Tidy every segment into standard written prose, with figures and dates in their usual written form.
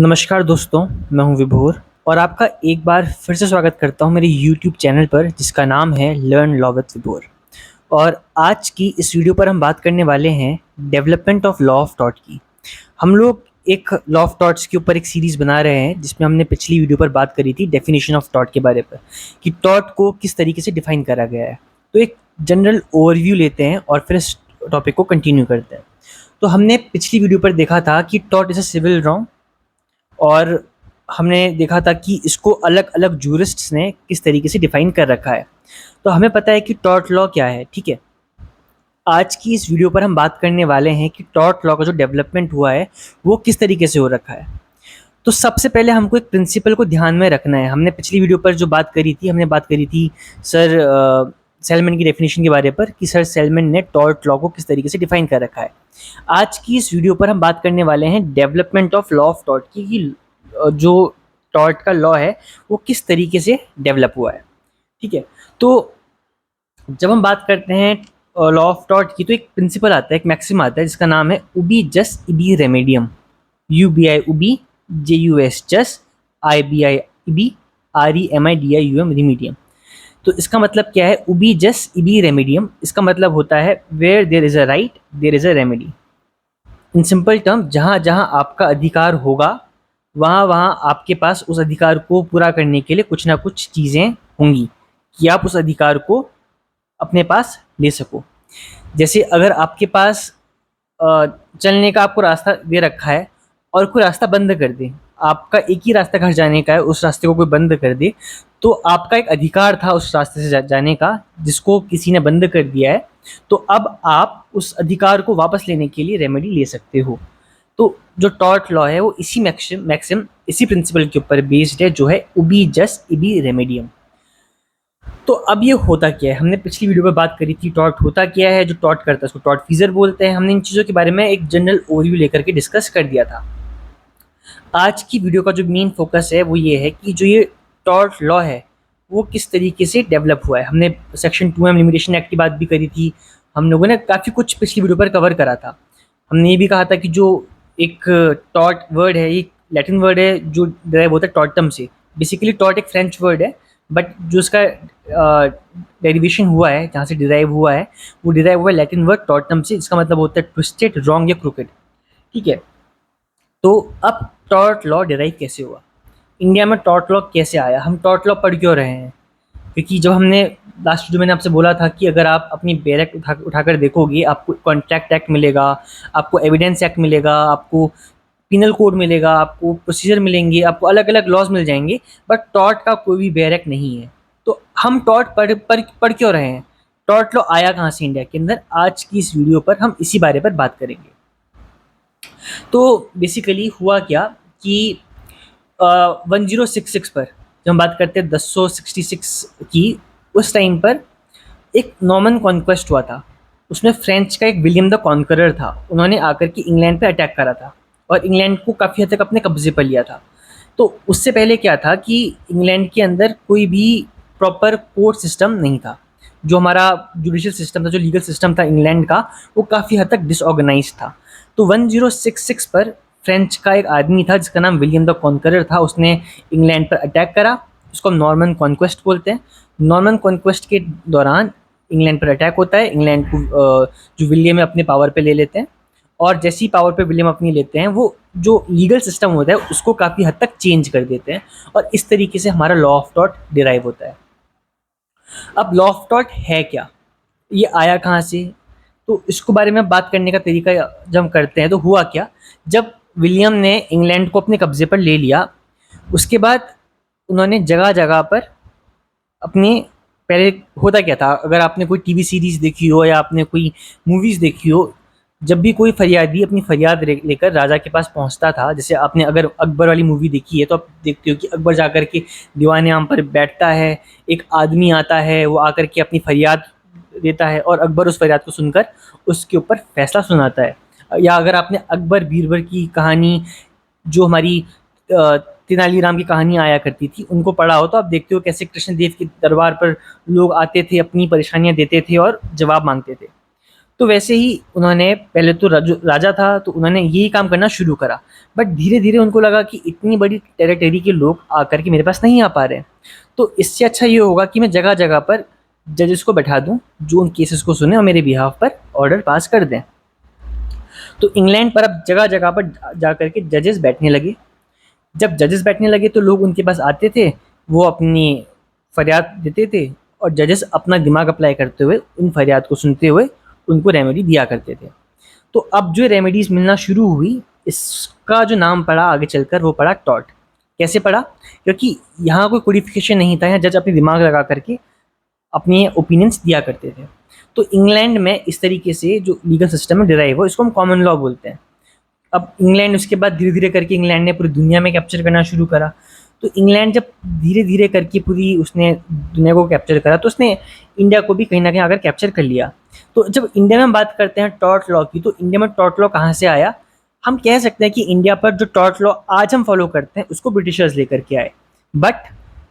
नमस्कार दोस्तों, मैं हूं विभोर और आपका एक बार फिर से स्वागत करता हूं मेरे यूट्यूब चैनल पर जिसका नाम है लर्न लॉ विद विभोर। और आज की इस वीडियो पर हम बात करने वाले हैं development of law of thought की। हम लोग एक लॉ ऑफ थॉट्स के ऊपर एक सीरीज़ बना रहे हैं जिसमें हमने पिछली वीडियो पर बात करी थी डेफिनेशन ऑफ थॉट के बारे पर कि थॉट को किस तरीके से डिफाइन करा गया है। तो एक जनरल ओवरव्यू लेते हैं और फिर इस टॉपिक को कंटिन्यू करते हैं। तो हमने पिछली वीडियो पर देखा था कि थॉट इज़ अ सिविल रॉन्ग और हमने देखा था कि इसको अलग अलग जूरिस्ट्स ने किस तरीके से डिफाइन कर रखा है। तो हमें पता है कि टॉर्ट लॉ क्या है, ठीक है। आज की इस वीडियो पर हम बात करने वाले हैं कि टॉर्ट लॉ का जो डेवलपमेंट हुआ है वो किस तरीके से हो रखा है। तो सबसे पहले हमको एक प्रिंसिपल को ध्यान में रखना है। हमने पिछली वीडियो पर जो बात करी थी, हमने बात करी थी सर सेलमैन की डेफिनेशन के बारे पर कि सर सेलमैन ने टॉर्ट लॉ को किस तरीके से डिफाइन कर रखा है। आज की इस वीडियो पर हम बात करने वाले हैं development of law of tort की कि जो टॉर्ट का लॉ है वो किस तरीके से डेवलप हुआ है, ठीक है। तो जब हम बात करते हैं लॉ ऑफ टॉर्ट की तो एक प्रिंसिपल आता है, एक मैक्सिम आता है जिसका नाम है उबी जस इबी रेमेडियम। UBI उबी, JUS जस, IBI इबी, REMIDIUM रेमेडियम। तो इसका मतलब क्या है, उबी जस इबी रेमेडियम। इसका मतलब होता है where there is a right there is a remedy. In simple term, जहाँ जहाँ आपका अधिकार होगा वहाँ वहाँ आपके पास उस अधिकार को पूरा करने के लिए कुछ ना कुछ चीज़ें होंगी कि आप उस अधिकार को अपने पास ले सको। जैसे अगर आपके पास चलने का आपको रास्ता दे रखा है और कोई रास्ता बंद कर दे, आपका एक ही रास्ता घर जाने का है, उस रास्ते को कोई बंद कर दे, तो आपका एक अधिकार था उस रास्ते से जाने का जिसको किसी ने बंद कर दिया है। तो अब आप उस अधिकार को वापस लेने के लिए रेमेडी ले सकते हो। तो जो टॉर्ट लॉ है वो इसी मैक्सिम इसी प्रिंसिपल के ऊपर बेस्ड है, जो है उबी जस इबी रेमेडियम। तो अब ये होता क्या है, हमने पिछली वीडियो में बात करी थी टॉर्ट होता क्या है। जो टॉर्ट करता है उसको टॉर्ट फीजर बोलते हैं। हमने इन चीज़ों के बारे में एक जनरल ओवरव्यू लेकर के डिस्कस कर दिया था। आज की वीडियो का जो मेन फोकस है वो ये है कि जो ये टॉर्ट लॉ है वो किस तरीके से डेवलप हुआ है। हमने सेक्शन 2M लिमिटेशन एक्ट की बात भी करी थी। हम लोगों ने काफ़ी कुछ पिछली वीडियो पर कवर करा था। हमने ये भी कहा था कि जो एक टॉर्ट वर्ड है, ये लैटिन वर्ड है जो डिराइव होता है टॉर्टम से। बेसिकली टॉर्ट एक फ्रेंच वर्ड है, बट जो उसका डेरिवेशन हुआ है, जहाँ से डिराइव हुआ है, वो डिराइव हुआ है लैटिन वर्ड टॉर्टम से, जिसका मतलब होता है ट्विस्टेड, रॉन्ग या क्रूकेड, ठीक है। तो अब टॉर्ट लॉ डिराइव कैसे हुआ, इंडिया में टॉर्ट लॉ कैसे आया, हम टॉर्ट लॉ पढ़ क्यों रहे हैं? क्योंकि जब हमने लास्ट जो मैंने आपसे बोला था कि अगर आप अपनी बैरक उठाकर देखोगे, आपको कॉन्ट्रैक्ट एक्ट मिलेगा, आपको एविडेंस एक्ट मिलेगा, आपको पिनल कोड मिलेगा, आपको प्रोसीजर मिलेंगे, आपको अलग अलग लॉज मिल जाएंगे, बट टॉर्ट का कोई भी बैरक नहीं है। तो हम टॉर्ट पढ़ क्यों रहे हैं? टॉर्ट लॉ आया कहाँ से इंडिया के अंदर? आज की इस वीडियो पर हम इसी बारे पर बात करेंगे। तो बेसिकली हुआ क्या कि 1066 पर जब हम बात करते हैं 1066 की, उस टाइम पर एक नॉर्मन कॉन्क्वेस्ट हुआ था। उसमें फ्रेंच का एक विलियम द कॉन्करर था, उन्होंने आकर के इंग्लैंड पे अटैक करा था और इंग्लैंड को काफ़ी हद तक अपने कब्जे पर लिया था। तो उससे पहले क्या था कि इंग्लैंड के अंदर कोई भी प्रॉपर कोर्ट सिस्टम नहीं था। जो हमारा जुडिशियल सिस्टम था, जो लीगल सिस्टम था इंग्लैंड का, वो काफ़ी हद तक डिसऑर्गेनाइज था। तो 1066 पर फ्रेंच का एक आदमी था जिसका नाम विलियम द कॉन्करर था, उसने इंग्लैंड पर अटैक करा। उसको नॉर्मन कॉन्क्वेस्ट बोलते हैं। नॉर्मन कॉन्क्वेस्ट के दौरान इंग्लैंड पर अटैक होता है, इंग्लैंड को जो विलियम है अपने पावर पे ले लेते हैं, और जैसी पावर पे विलियम अपनी लेते हैं, वो जो लीगल सिस्टम होता है उसको काफ़ी हद तक चेंज कर देते हैं, और इस तरीके से हमारा लॉ ऑफ टॉर्ट डिराइव होता है। अब लॉ ऑफ टॉर्ट है क्या, ये आया कहाँ से? तो इसको बारे में बात करने का तरीका जब हम करते हैं तो हुआ क्या, जब विलियम ने इंग्लैंड को अपने कब्जे पर ले लिया, उसके बाद उन्होंने जगह जगह पर अपने, पहले होता क्या था, अगर आपने कोई टीवी सीरीज़ देखी हो या आपने कोई मूवीज़ देखी हो, जब भी कोई फरियादी अपनी फरियाद लेकर राजा के पास पहुंचता था, जैसे आपने अगर अकबर वाली मूवी देखी है तो आप देखते हो कि अकबर जाकर के दीवाने आम पर बैठता है, एक आदमी आता है, वो आकर के अपनी फरियाद देता है और अकबर उस फरियाद को सुनकर उसके ऊपर फैसला सुनाता है। या अगर आपने अकबर बीरबल की कहानी, जो हमारी तेनालीराम की कहानी आया करती थी, उनको पढ़ा हो तो आप देखते हो कैसे कृष्णदेव के दरबार पर लोग आते थे, अपनी परेशानियां देते थे और जवाब मांगते थे। तो वैसे ही उन्होंने पहले तो राजा था तो उन्होंने यही काम करना शुरू करा, बट धीरे-धीरे उनको लगा कि इतनी बड़ी टेरिटरी के लोग आकर के मेरे पास नहीं आ पा रहे हैं। तो इससे अच्छा ये होगा कि मैं जगह-जगह पर जजेस को बैठा दूँ, जो उन केसेस को सुने और मेरे बिहाफ़ पर ऑर्डर पास कर दें। तो इंग्लैंड पर अब जगह-जगह पर जा कर के जजेस बैठने लगे। जब जजेस बैठने लगे तो लोग उनके पास आते थे, वो अपनी फरियाद देते थे और जजेस अपना दिमाग अप्लाई करते हुए उन फरियाद को सुनते हुए उनको रेमेडी दिया करते थे। तो अब जो रेमेडीज़ मिलना शुरू हुई, इसका जो नाम पड़ा आगे चलकर वो पड़ा टॉर्ट। कैसे पड़ा? क्योंकि यहाँ कोई कोडिफ़िकेशन नहीं था, यहाँ जज अपने दिमाग लगा कर के अपने ओपिनियंस दिया करते थे। तो इंग्लैंड में इस तरीके से जो लीगल सिस्टम है डिराइव हुआ, इसको हम कॉमन लॉ बोलते हैं। अब इंग्लैंड उसके बाद धीरे-धीरे करके इंग्लैंड ने पूरी दुनिया में कैप्चर करना शुरू करा। तो इंग्लैंड जब धीरे-धीरे करके पूरी उसने दुनिया को कैप्चर करा, तो उसने इंडिया को भी कहीं न कहीं आकर कैप्चर कर लिया। तो जब इंडिया में हम बात करते हैं टॉर्ट लॉ की, तो इंडिया में टॉर्ट लॉ कहाँ से आया? हम कह सकते हैं कि इंडिया पर जो टॉर्ट लॉ आज हम फॉलो करते हैं, उसको ब्रिटिशर्स लेकर के आए। बट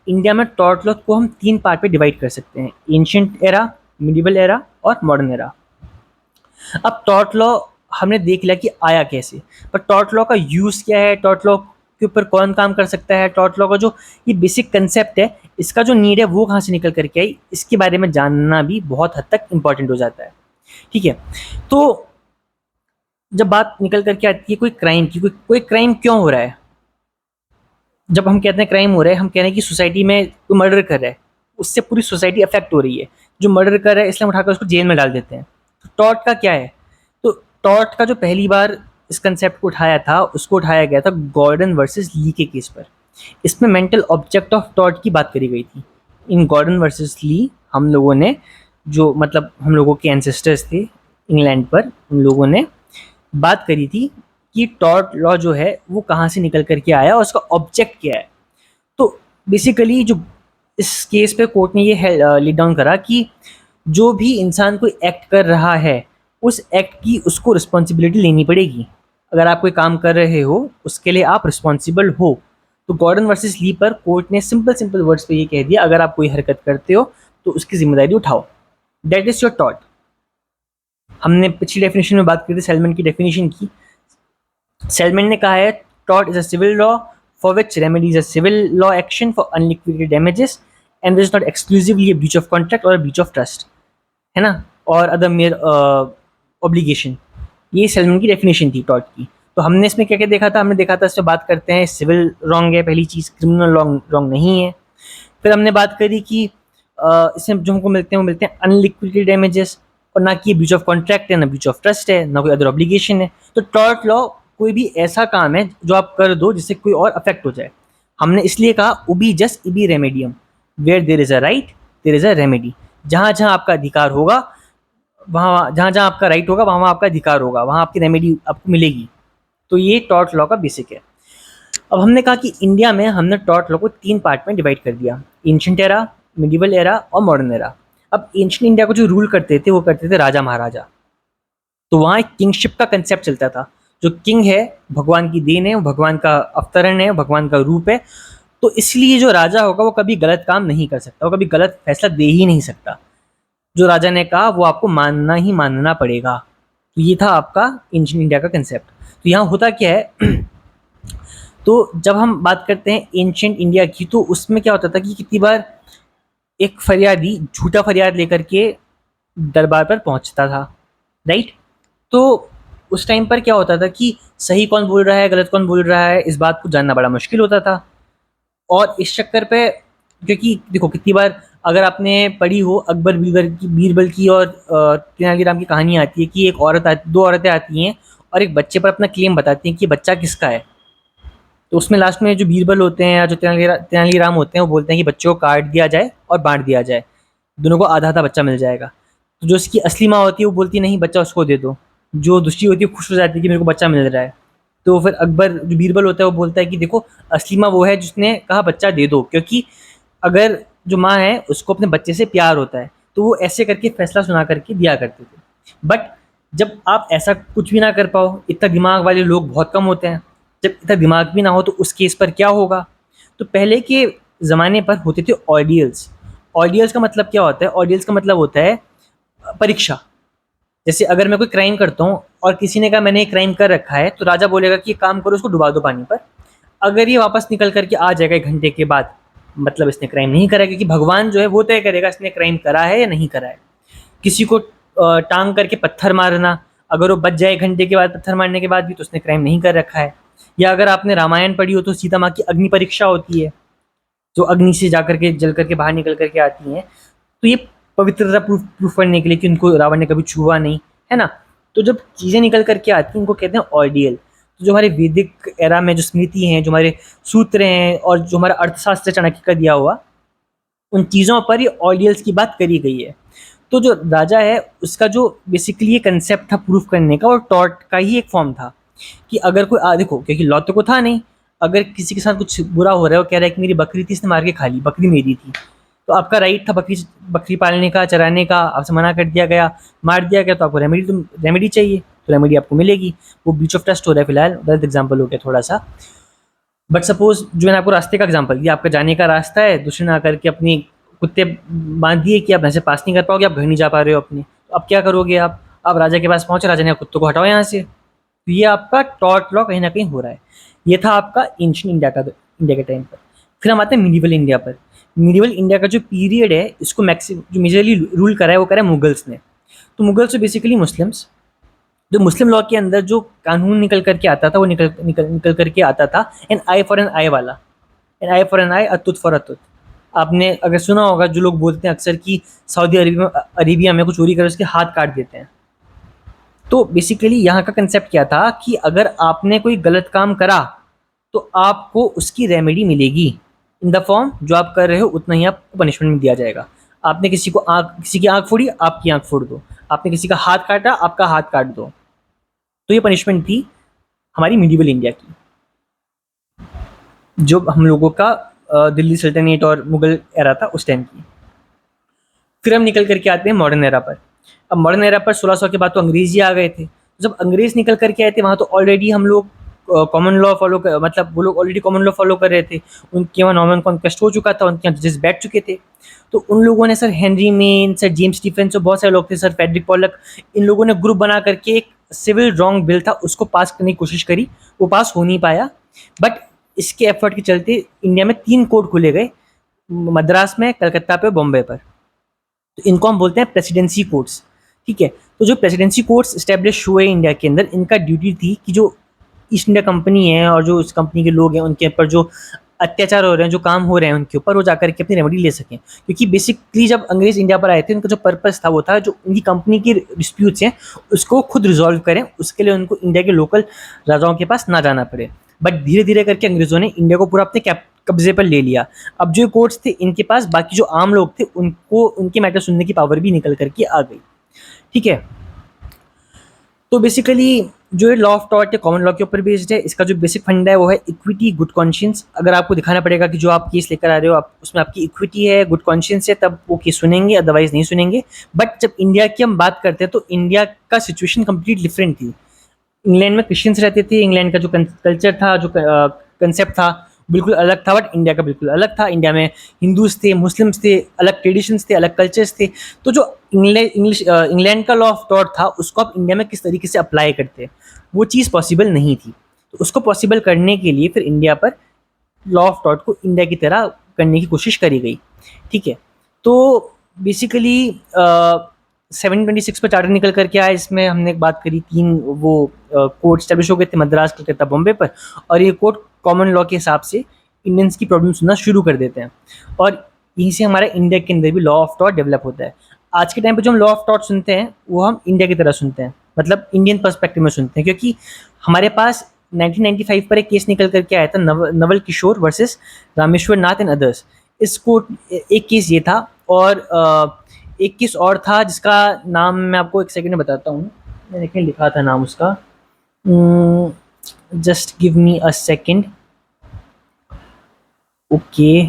इंडिया में टॉर्ट लॉ को हम 3 पार्ट में डिवाइड कर सकते हैं, एंशिएंट एरा, मिडीवल एरा और मॉडर्न एरा। अब टॉर्ट लॉ हमने देख लिया कि आया कैसे, पर टॉर्ट लॉ का यूज़ क्या है, टॉर्ट लॉ के ऊपर कौन काम कर सकता है, टॉर्ट लॉ का जो ये बेसिक कंसेप्ट है, इसका जो नीड है वो कहाँ से निकल कर के आई, इसके बारे में जानना भी बहुत हद तक इम्पॉर्टेंट हो जाता है। ठीक है? तो जब बात निकल कर के आती है कोई क्राइम की, कोई क्राइम क्यों हो रहा है? जब हम कहते हैं क्राइम हो रहा है, हम कह रहे हैं कि सोसाइटी में कोई मर्डर कर रहा है, उससे पूरी सोसाइटी अफेक्ट हो रही है। जो मर्डर कर रहा है इसलिए हम उठाकर उसको जेल में डाल देते हैं। तो टॉर्ट का क्या है? तो टॉर्ट का जो पहली बार इस कंसेप्ट को उठाया था, उसको उठाया गया था गॉर्डन वर्सेस ली के केस पर। इसमें मेंटल ऑब्जेक्ट ऑफ टॉर्ट की बात करी गई थी। इन गॉर्डन वर्सेस ली हम लोगों ने जो मतलब हम लोगों के एंसेस्टर्स थे इंग्लैंड पर, उन लोगों ने बात करी थी कि टॉर्ट लॉ जो है वो कहाँ से निकल कर के आया और उसका ऑब्जेक्ट क्या है। तो बेसिकली जो इस केस पे कोर्ट ने ये लीड डाउन करा कि जो भी इंसान कोई एक्ट कर रहा है, उस एक्ट की उसको रिस्पॉन्सिबिलिटी लेनी पड़ेगी। अगर आप कोई काम कर रहे हो, उसके लिए आप रिस्पॉन्सिबल हो। तो गॉर्डन वर्सेस ली पर कोर्ट ने सिंपल वर्ड्स पे ये कह दिया, अगर आप कोई हरकत करते हो तो उसकी जिम्मेदारी उठाओ। That is your tort. हमने पिछली डेफिनेशन में बात की थी सेलमेंट की डेफिनेशन की। सेलमेंट ने कहा है tort is a civil law for which remedy is a civil law action for unliquidated damages and this is not exclusively a breach of contract और अ ब्रीच ऑफ ट्रस्ट, है ना, और अदर मेयर ऑब्लिगेशन। ये सेलमेंट की definition थी tort की। तो हमने इसमें क्या क्या देखा था? हमने देखा था इसमें बात करते हैं सिविल रॉन्ग है पहली चीज़, क्रिमिनल रॉन्ग नहीं है। फिर हमने बात करी कि इसमें जो हमको मिलते हैं वो मिलते हैं अनलिक्विडेटेड डैमेजेस, और ना कि ब्रीच ऑफ कॉन्ट्रैक्ट है, ना ब्रीच ऑफ ट्रस्ट है, ना कोई अदर ऑब्लिगेशन है। तो टॉर्ट लॉ कोई भी ऐसा काम है जो आप कर दो जिससे कोई और अफेक्ट हो जाए। हमने इसलिए कहा उबी जस्ट इबी रेमेडियम, where there is a right there is a remedy. जहाँ जहाँ आपका अधिकार होगा, वहाँ जहाँ जहाँ आपका राइट होगा, वहाँ वहाँ आपका अधिकार होगा, वहाँ आपकी रेमेडी आपको मिलेगी। तो ये टॉर्ट लॉ का बेसिक है। अब हमने कहा कि इंडिया में हमने टॉर्ट लॉ को 3 पार्ट में डिवाइड कर दिया, एंशिएंट एरा, मिडीवल एरा और मॉडर्न एरा। अब एंशिएंट इंडिया को जो रूल करते थे वो करते थे राजा महाराजा। तो वहाँ एक किंगशिप का कंसेप्ट चलता था। जो किंग है भगवान की देन है, वो भगवान का अवतरण है, भगवान का रूप है। तो इसलिए जो राजा होगा वो कभी गलत काम नहीं कर सकता, वो कभी गलत फैसला दे ही नहीं सकता। जो राजा ने कहा वो आपको मानना ही मानना पड़ेगा। तो ये था आपका एंशिएंट इंडिया का कंसेप्ट। तो यहाँ होता क्या है तो जब हम बात करते हैं एंशिएंट इंडिया की, तो उसमें क्या होता था कि कितनी बार एक फरियादी झूठा फरियाद लेकर के दरबार पर पहुंचता था, राइट? तो उस टाइम पर क्या होता था कि सही कौन बोल रहा है, गलत कौन बोल रहा है, इस बात को जानना बड़ा मुश्किल होता था। और इस चक्कर पे, क्योंकि देखो कितनी बार अगर आपने पढ़ी हो अकबर बीरबल की और तेनालीराम की कहानी आती है कि एक औरत दो औरतें आती हैं और एक बच्चे पर अपना क्लेम बताती हैं कि ये बच्चा किसका है। तो उसमें लास्ट में जो बीरबल होते हैं या जो तेनालीराम होते हैं वो बोलते हैं कि बच्चों को काट दिया जाए और बांट दिया जाए, दोनों को आधा आधा बच्चा मिल जाएगा। तो जो उसकी असली माँ होती है वो बोलती है नहीं बच्चा उसको दे दो। जो दूसरी होती है खुश हो जाती है कि मेरे को बच्चा मिल रहा है। तो फिर अकबर जो बीरबल होता है वो बोलता है कि देखो असली माँ वो है जिसने कहा बच्चा दे दो, क्योंकि अगर जो माँ है उसको अपने बच्चे से प्यार होता है, तो वो ऐसे करके फैसला सुना करके दिया करते थे। बट जब आप ऐसा कुछ भी ना कर पाओ, इतना दिमाग वाले लोग बहुत कम होते हैं, जब इतना दिमाग भी ना हो तो उस केस पर क्या होगा? तो पहले के ज़माने पर होते थे ऑर्डियल्स। ऑर्डियल्स का मतलब क्या होता है? ऑर्डियल्स का मतलब होता है परीक्षा। जैसे अगर मैं कोई क्राइम करता हूँ और किसी ने कहा मैंने ये क्राइम कर रखा है, तो राजा बोलेगा कि एक काम करो, उसको डुबा दो पानी पर। अगर ये वापस निकल करके आ जाएगा 1 घंटे के बाद, मतलब इसने क्राइम नहीं करा है, क्योंकि भगवान जो है वो तय करेगा इसने क्राइम करा है या नहीं करा है। किसी को टाँग करके पत्थर मारना, अगर वो बच जाए 1 घंटे के बाद पत्थर मारने के बाद भी, तो उसने क्राइम नहीं कर रखा है। या अगर आपने रामायण पढ़ी हो तो सीता माँ की अग्नि परीक्षा होती है, जो अग्नि से जा करके जल करके बाहर निकल करके आती हैं। तो ये पवित्रता प्रूफ प्रूफ करने के लिए कि उनको रावण ने कभी छुआ नहीं, है ना? तो जब चीज़ें निकल करके आती हैं, उनको कहते हैं ऑर्डियल। तो जो हमारे वैदिक एरा में जो स्मृति हैं, जो हमारे सूत्र हैं और जो हमारा अर्थशास्त्र चाणक्य का दिया हुआ, उन चीज़ों पर ये ऑर्डियल्स की बात करी गई है। तो जो राजा है उसका जो बेसिकली ये कंसेप्ट था प्रूफ करने का, और टॉर्ट का ही एक फॉर्म था कि अगर कोई देखो, क्योंकि लॉ तो को था नहीं, अगर किसी के साथ कुछ बुरा हो रहा है, वो कह रहा है कि मेरी बकरी थी, इसने मार के खा ली, बकरी मेरी थी, तो आपका राइट था बकरी बकरी पालने का, चराने का, आपसे मना कर दिया गया, मार दिया गया, तो आपको रेमेडी चाहिए, तो रेमेडी आपको मिलेगी। वो ब्रीच ऑफ ट्रस्ट हो रहा है फिलहाल, गलत एग्जाम्पल हो गया थोड़ा सा। बट सपोज जो मैंने आपको रास्ते का एग्जांपल दिया, आपका जाने का रास्ता है, दूसरे ने आकर के अपनी कुत्ते बांध दिए कि आप यहाँ से पास नहीं कर पाओगे, आप घर नहीं जा पा रहे हो अपने, तो अब क्या करोगे आप राजा के पास पहुंचे, राजा ने कहा, कुत्तों को हटाओ यहाँ से। तो ये आपका टॉर्ट लॉ कहीं ना कहीं हो रहा है। ये था आपका एंशिएंट इंडिया के टाइम पर। फिर हम आते हैं मिडिवल इंडिया पर। मिडिवल इंडिया का जो पीरियड है, इसको मैक्सिमम जो मेजरली रूल करा है वो करा है मुगल्स ने। तो मुगल्स से बेसिकली मुस्लिम्स, जो मुस्लिम लॉ के अंदर जो कानून निकल करके आता था, वो निकल करके आता था N I for N I वाला, N I for N I, अतुत फॉर अतुत। आपने अगर सुना होगा, जो लोग बोलते हैं अक्सर कि सऊदी अरेबिया में कुछ चोरी करे उसके हाथ काट देते हैं। तो बेसिकली यहाँ का कंसेप्ट क्या था कि अगर आपने कोई गलत काम करा तो आपको उसकी रेमेडी मिलेगी इन द फॉर्म जो आप कर रहे हो, उतना ही आपको पनिशमेंट दिया जाएगा। आपने किसी की आँख फोड़ी, आपकी आँख फोड़ दो। आपने किसी का हाथ काटा, आपका हाथ काट दो। तो ये पनिशमेंट थी हमारी मिडिवल इंडिया की, जो हम लोगों का दिल्ली सल्तनत और मुगल एरा था उस टाइम की। फिर हम निकल करके आते हैं मॉडर्न एरा पर। अब मॉडर्न एरा पर 1600 के बाद तो अंग्रेज ही आ गए थे। जब अंग्रेज निकल करके आए थे, वहाँ तो ऑलरेडी हम लोग कॉमन लॉ फॉलो कर, मतलब वो लोग ऑलरेडी कॉमन लॉ फॉलो कर रहे थे। उनके वहाँ नॉर्मन कॉन्क्वेस्ट हो चुका था, उनके यहाँ जजेस बैठ चुके थे। तो उन लोगों ने sir Henry Maine, sir James Stephens और बहुत सारे लोग थे, सर फेडरिक पॉलक, इन लोगों ने ग्रुप बना करके एक सिविल रॉन्ग बिल था उसको पास करने की कोशिश करी। वो पास हो नहीं पाया, बट इसके एफर्ट के चलते इंडिया में 3 कोर्ट खुले गए, मद्रास में, कलकत्ता पे, बॉम्बे पर। तो इनको हम बोलते हैं प्रेसिडेंसी कोर्ट्स। ठीक है, तो जो प्रेसिडेंसी कोर्ट्स इस्टेब्लिश हुए इंडिया के अंदर, इनका ड्यूटी थी कि जो ईस्ट इंडिया कंपनी है और जो इस कंपनी के लोग हैं उनके ऊपर जो अत्याचार हो रहे हैं, जो काम हो रहे हैं उनके ऊपर, वो जाकर के अपनी रेमेडी ले सकें। क्योंकि बेसिकली जब अंग्रेज इंडिया पर आए थे, उनका जो पर्पस था वो था जो उनकी कंपनी की डिस्प्यूट्स हैं उसको खुद रिजॉल्व करें, उसके लिए उनको इंडिया के लोकल राजाओं के पास ना जाना पड़े। बट धीरे धीरे करके अंग्रेजों ने इंडिया को पूरा अपने कब्जे पर ले लिया। अब जो कोर्ट्स थे इनके पास बाकी जो आम लोग थे उनको उनके मैटर सुनने की पावर भी निकल करके आ गई। ठीक है, तो बेसिकली जो ये लॉ ऑफ टॉर्ट है कॉमन लॉ के ऊपर बेस्ड है। इसका जो बेसिक फंडा है वो है इक्विटी, गुड कॉन्शियंस। अगर आपको दिखाना पड़ेगा कि जो आप केस लेकर आ रहे हो आप उसमें आपकी इक्विटी है, गुड कॉन्शियंस है, तब वो केस सुनेंगे, अदरवाइज नहीं सुनेंगे। बट जब इंडिया की हम बात करते हैं तो इंडिया का सिचुएशन कंप्लीट डिफरेंट थी। इंग्लैंड में क्रिश्चियंस रहते थे, इंग्लैंड का जो कल्चर था, जो कंसेप्ट था बिल्कुल अलग था, बट इंडिया का बिल्कुल अलग था। इंडिया में हिंदूज थे, मुस्लिम्स थे, अलग ट्रेडिशंस थे, अलग कल्चर्स थे। तो जो इंग्लैंड का लॉ ऑफ टॉर्ट था उसको आप इंडिया में किस तरीके से अप्लाई करते, वो चीज़ पॉसिबल नहीं थी। तो उसको पॉसिबल करने के लिए फिर इंडिया पर लॉ ऑफ टॉर्ट को इंडिया की तरह करने की कोशिश करी गई। ठीक है, तो बेसिकली 1726 पर चार्टर निकल करके आया। इसमें हमने एक बात करी, 3 वो कोर्ट स्टैब्लिश हो गए थे, मद्रास, कलकत्ता, बॉम्बे पर। और ये कोर्ट कॉमन लॉ के हिसाब से इंडियंस की प्रॉब्लम सुनना शुरू कर देते हैं, और यहीं से हमारा इंडिया के अंदर भी लॉ ऑफ टॉर्ट डेवलप होता है। आज के टाइम पे जो हम लॉ ऑफ टॉर्ट सुनते हैं वो हम इंडिया की तरह सुनते हैं, मतलब इंडियन पर्सपेक्टिव में सुनते हैं, क्योंकि हमारे पास 1995 पर एक केस निकल करके आया था, Naval Kishore versus Rameshwar Nath and others. इस कोर्ट एक केस ये था, और एक केस और था जिसका नाम मैं आपको एक सेकंड में बताता हूँ। मैंने कहीं लिखा था नाम उसका, just give me a second. Okay,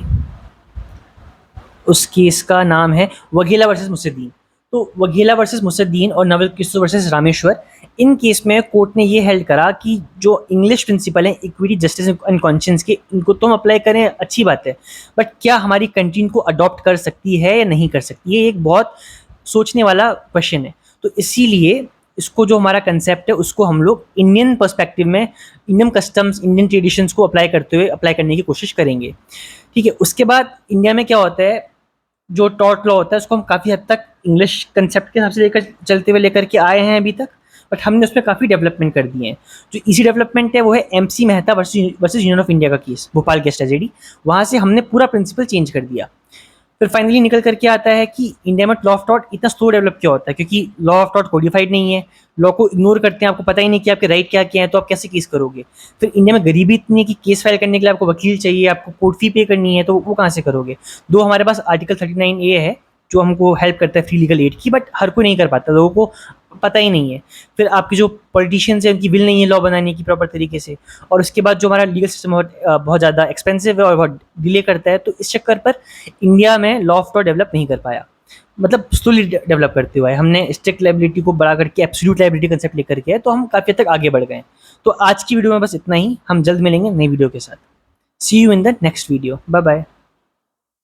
उस केस का नाम है वघेला वर्सेस मुसद्दीन। तो वघेला वर्सेस मुसद्दीन और Naval Kishore versus Rameshwar, in case में कोर्ट ने ये हेल्ड करा कि जो इंग्लिश प्रिंसिपल हैं इक्विटी, जस्टिस एंड कॉन्शियंस के, इनको तो हम अप्लाई करें, अच्छी बात है, बट क्या हमारी कंट्री इनको अडॉप्ट कर सकती है या नहीं कर सकती है, ये एक बहुत सोचने वाला क्वेश्चन है। तो इसीलिए इसको जो हमारा कंसेप्ट है उसको हम लोग इंडियन पर्सपेक्टिव में इंडियन कस्टम्स, इंडियन ट्रेडिशंस को अप्लाई करने की कोशिश करेंगे। ठीक है, उसके बाद इंडिया में क्या होता है, जो टॉर्ट लॉ होता है उसको हम काफ़ी हद तक इंग्लिश कंसेप्ट के हिसाब से लेकर चलते हुए लेकर के आए हैं अभी तक, बट हमने उसमें काफ़ी डेवलपमेंट कर दिए हैं। जो इजी डेवलपमेंट है वो है MC Mehta versus union of India का केस, भोपाल केस ट्रेजेडी। वहाँ से हमने पूरा प्रिंसिपल चेंज कर दिया। फिर फाइनली निकल करके आता है कि इंडिया में लॉ ऑफ टॉर्ट इतना स्लो डेवलप क्यों होता है, क्योंकि लॉ ऑफ टॉर्ट कोडिफाइड नहीं है, लॉ को इग्नोर करते हैं, आपको पता ही नहीं कि आपके राइट क्या क्या है, तो आप कैसे केस करोगे। फिर इंडिया में गरीबी इतनी है कि केस फाइल करने के लिए आपको वकील चाहिए, आपको कोर्ट फी पे करनी है, तो वो कहाँ से करोगे। दो हमारे पास आर्टिकल 39A है जो हमको हेल्प करता है फ्री लीगल एड की, बट हर कोई नहीं कर पाता, लोगों को पता ही नहीं है। फिर आपके जो पॉलिटिशियंस हैं उनकी विल नहीं है लॉ बनाने की प्रॉपर तरीके से, और उसके बाद जो हमारा लीगल सिस्टम बहुत ज़्यादा एक्सपेंसिव है और बहुत डिले करता है, तो इस चक्कर पर इंडिया में लॉ ऑफ लॉ डेवलप नहीं कर पाया। मतलब स्लोली डेवलप करते हुए हमने स्ट्रिक्ट लाइबिलिटी को बढ़ा करके एब्सोल्यूट लाइबिलिटी कंसेप्ट लेकर के, तो हम काफ़ी हद तक आगे बढ़ गए। तो आज की वीडियो में बस इतना ही, हम जल्द मिलेंगे नई वीडियो के साथ। See you in the next video, bye bye.